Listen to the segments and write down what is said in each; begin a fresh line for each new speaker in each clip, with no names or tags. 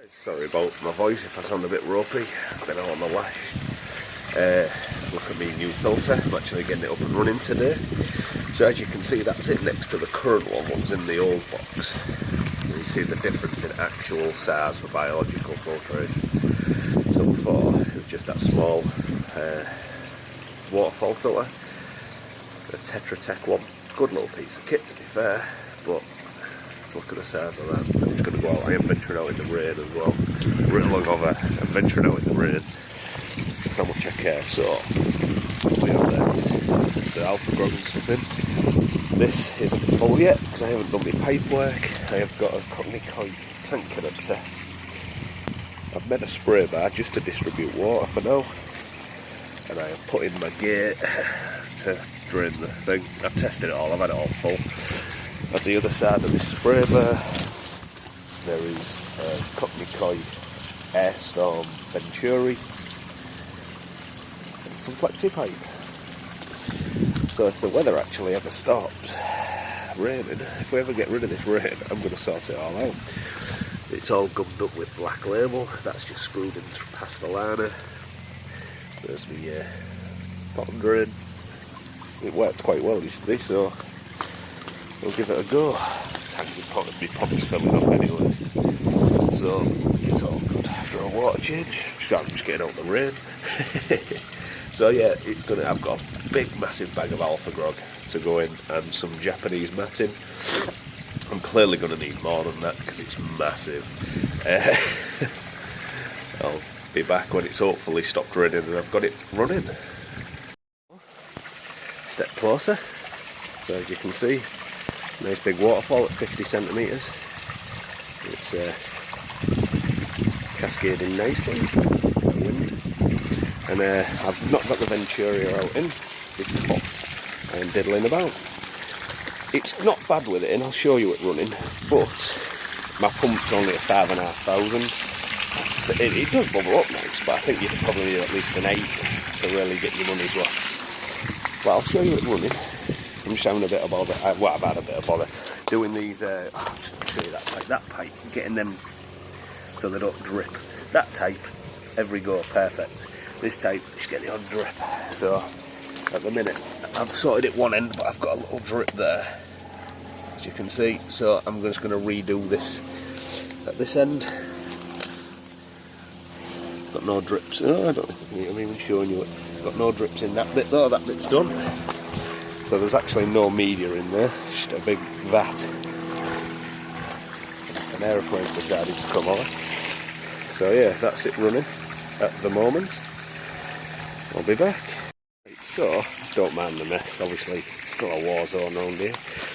Sorry about my voice if I sound a bit ropey. I've been out on the lash. Look at me new filter. I'm actually getting it up and running today. So as you can see, that's it next to the current one, what was in the old box. You see the difference in actual size for biological filtration. So before, it was just that small waterfall filter. The Tetra Tech one. Good little piece of kit to be fair, but look at the size of that. I'm just going to go out. I am venturing out in the rain as well. Right along over and venturing out in the rain. That's how much I care. So we have the Alpha Grog and stuff in. This isn't full yet because I haven't done my pipe work. I have got a Cockney Koi tank connector. I've made a spray bar just to distribute water for now. And I have put in my gate to drain the thing. I've tested it all. I've had it all full. At the other side of this spray bar, there is a Cockney Koi Airstorm Venturi and some flexi pipe. So if the weather actually ever stops raining, if we ever get rid of this rain, I'm going to sort it all out. It's all gummed up with Black Label. That's just screwed in past the liner. There's the bottom drain. It worked quite well yesterday, so we'll give it a go. Tank will be probably filling up anyway, so it's all good after a water change. I'm just getting out the rain. So yeah, I've got a big massive bag of Alpha Grog to go in and some Japanese matting. I'm clearly going to need more than that because it's massive. I'll be back when it's hopefully stopped raining and I've got it running. Step closer. So as you can see, nice big waterfall at 50 centimetres. It's cascading nicely. Wind. And I've not got the Venturi out in because I am diddling about. It's not bad with it, and I'll show you it running, but my pump's only at 5,500. It does bubble up nice, but I think you probably need at least an 8 to really get your money's worth. But I'll show you it running. I'm just having a bit of bother. I've had a bit of bother doing these. I'll just show you that pipe, getting them so they don't drip. That type, every go, perfect. This type, just get the odd drip. So at the minute, I've sorted it one end, but I've got a little drip there, as you can see. So I'm just going to redo this at this end. Got no drips. Oh, I don't think I'm even showing you it. Got no drips in that bit though. That bit's done. So there's actually no media in there, just a big vat. An aeroplane's decided to come on. So yeah, that's it running at the moment. I'll be back. So, don't mind the mess, obviously still a war zone around here.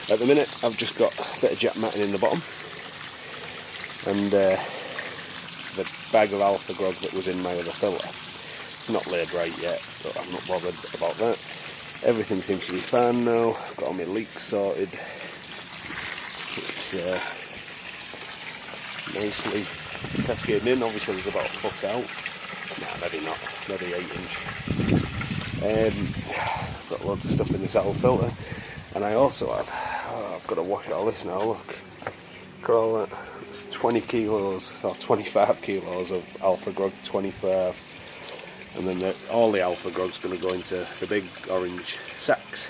At the minute I've just got a bit of jack matting in the bottom. And the bag of Alpha Grog that was in my other filter. It's not laid right yet, but I'm not bothered about that. Everything seems to be fine now. I've got all my leaks sorted. It's nicely cascading in. Obviously there's about a foot out. Nah, maybe not. Maybe 8 inch. I've got loads of stuff in this old filter. And I also have, I've got to wash all this now, look. Look at all that. It's 20 kilos, or 25 kilos of Alpha Grog 25. And then all the Alpha Grog's going to go into the big orange sacks,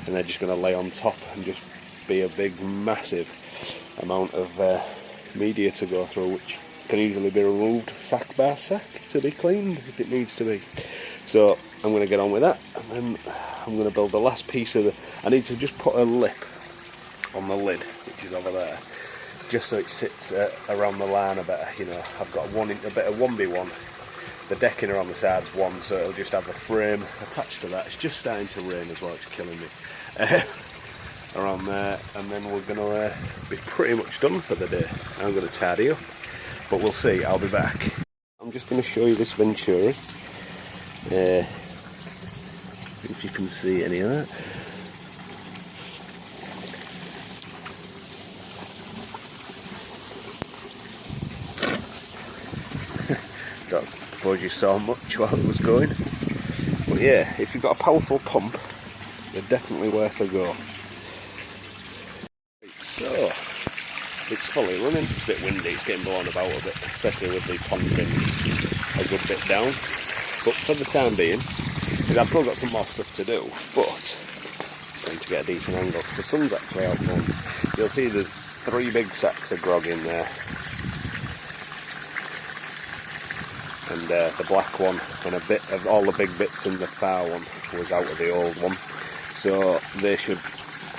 and they're just going to lay on top and just be a big massive amount of media to go through, which can easily be removed sack by sack to be cleaned if it needs to be. So I'm going to get on with that, and then I'm going to build the last piece of I need to just put a lip on the lid, which is over there, just so it sits around the liner better. You know, I've got a bit of 1x1. The decking around the side's one, so it'll just have a frame attached to that. It's just starting to rain as well, it's killing me. Around there, and then we're going to be pretty much done for the day. I'm going to tidy up, but we'll see, I'll be back. I'm just going to show you this Venturi. See if you can see any of that. I suppose you saw much while it was going, but yeah, if you've got a powerful pump, they're definitely worth a go. So it's fully running. It's a bit windy, it's getting blown about a bit, especially with the pond being a good bit down. But for the time being, I've still got some more stuff to do, but I'm trying to get a decent angle because the sun's actually out there. You'll see there's 3 big sacks of grog in there, and the black one and a bit of all the big bits in the far one was out of the old one, so they should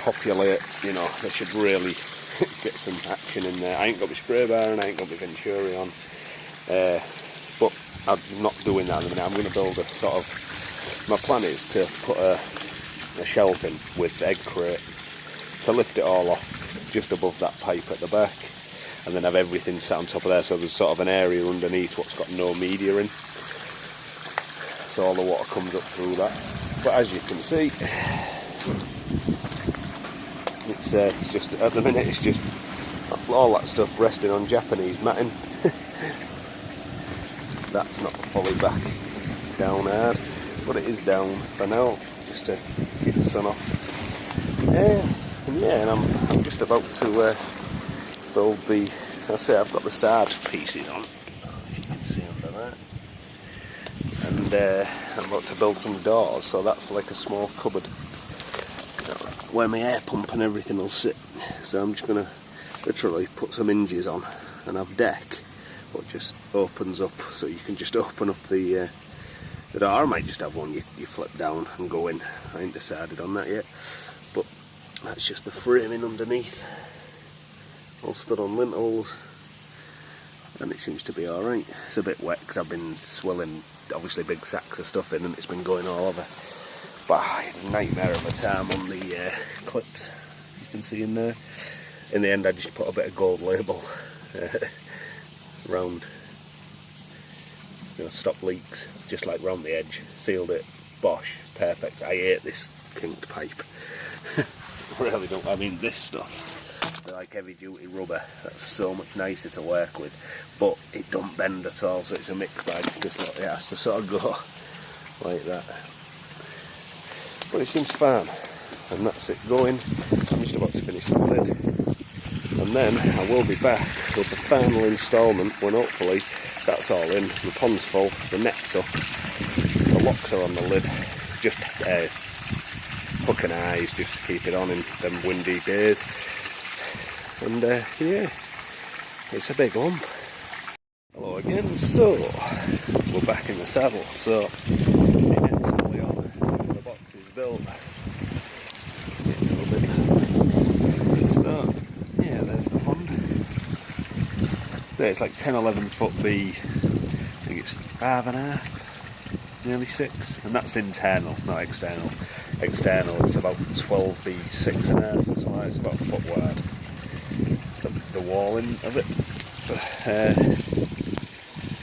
populate, you know, they should really get some action in there. I ain't got my spray bar and I ain't got my Venturi on, but I'm not doing that at the minute. I'm going to build a sort of, my plan is to put a shelf in with egg crate to lift it all off just above that pipe at the back, and then have everything sat on top of there, so there's sort of an area underneath what's got no media in, so all the water comes up through that. But as you can see, it's just, at the minute it's just all that stuff resting on Japanese matting. That's not fully back down hard, but it is down for now, just to keep the sun off. And I'm just about to build the, I say I've got the side pieces on, if you can see under that, and I'm about to build some doors, so that's like a small cupboard, you know, where my air pump and everything will sit. So I'm just going to literally put some hinges on and have deck, but just opens up, so you can just open up the door. I might just have one you flip down and go in. I ain't decided on that yet, but that's just the framing underneath, all stood on lintels, and it seems to be alright. It's a bit wet because I've been swilling obviously big sacks of stuff in and it's been going all over, but I had a nightmare of a time on the clips you can see in there. In the end I just put a bit of gold label round, you know, stop leaks, just like round the edge, sealed it, bosh, perfect. I hate this kinked pipe. I really don't. I mean, this stuff, they're like heavy duty rubber, that's so much nicer to work with, but it don't bend at all, so it's a mixed bag. Just like it has to sort of go like that, but it seems fine. And that's it going. I'm just about to finish the lid, and then I will be back with the final instalment when hopefully that's all in, the pond's full, the net's up, the locks are on the lid, just hook and eyes just to keep it on in them windy days, and yeah, it's a big lump. Hello again. So we're back in the saddle, so the net's fully on, the box is built. So yeah, there's the pond. So it's like 10-11 foot B, I think it's 5.5, nearly 6, and that's internal, not external. External it's about 12B, 6.5, so it's about a foot wide, the walling of it.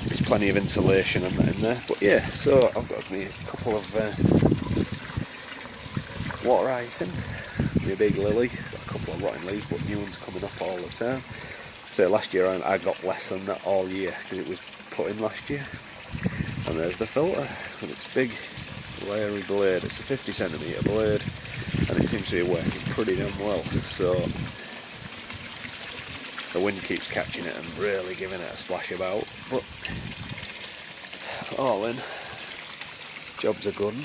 There's plenty of insulation and that in there, but yeah, so I've got me a couple of water ice in, my big lily, got a couple of rotting leaves, but new ones coming up all the time. So last year I got less than that all year because it was put in last year. And there's the filter, and it's big, wiry blade. It's a 50cm blade, and it seems to be working pretty damn well. So the wind keeps catching it and really giving it a splash about. But all in, jobs are good.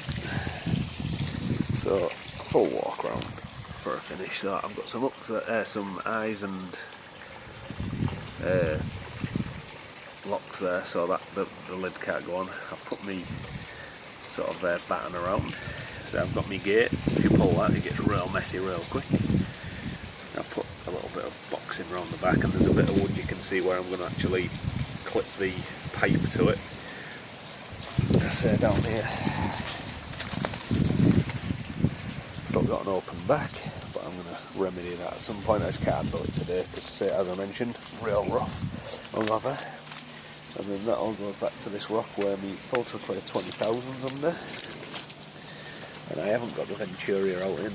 So full walk round for a finish. So I've got some hooks, some eyes and locks there, so that the lid can't go on. I've put me sort of batten around, so I've got me gate. If you pull that, it gets real messy real quick. I've put a little bit of boxing around the back, and there's a bit of wood you can see where I'm going to actually clip the pipe to it. That's down here. Still got an open back, but I'm going to remedy that at some point. I just can't do it today because, as I mentioned, real rough on leather. And then that all goes back to this rock where my filter play 20,000's under. And I haven't got the Venturi out in,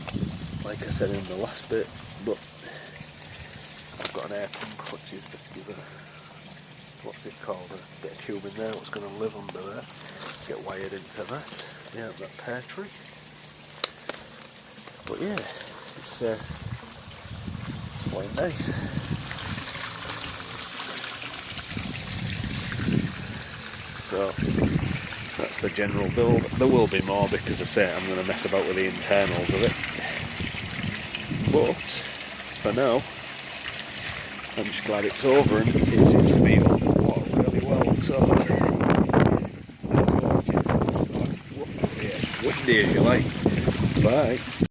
like I said in the last bit, but I've got an air pump, which is there's a, what's it called, a bit of tube in there, what's going to live under there, get wired into that, yeah, that pear tree. But yeah, it's quite nice. So that's the general build. There will be more because I say I'm going to mess about with the internals of it. But for now, I'm just glad it's over and it seems to be on water really well. So windy if you like. Bye.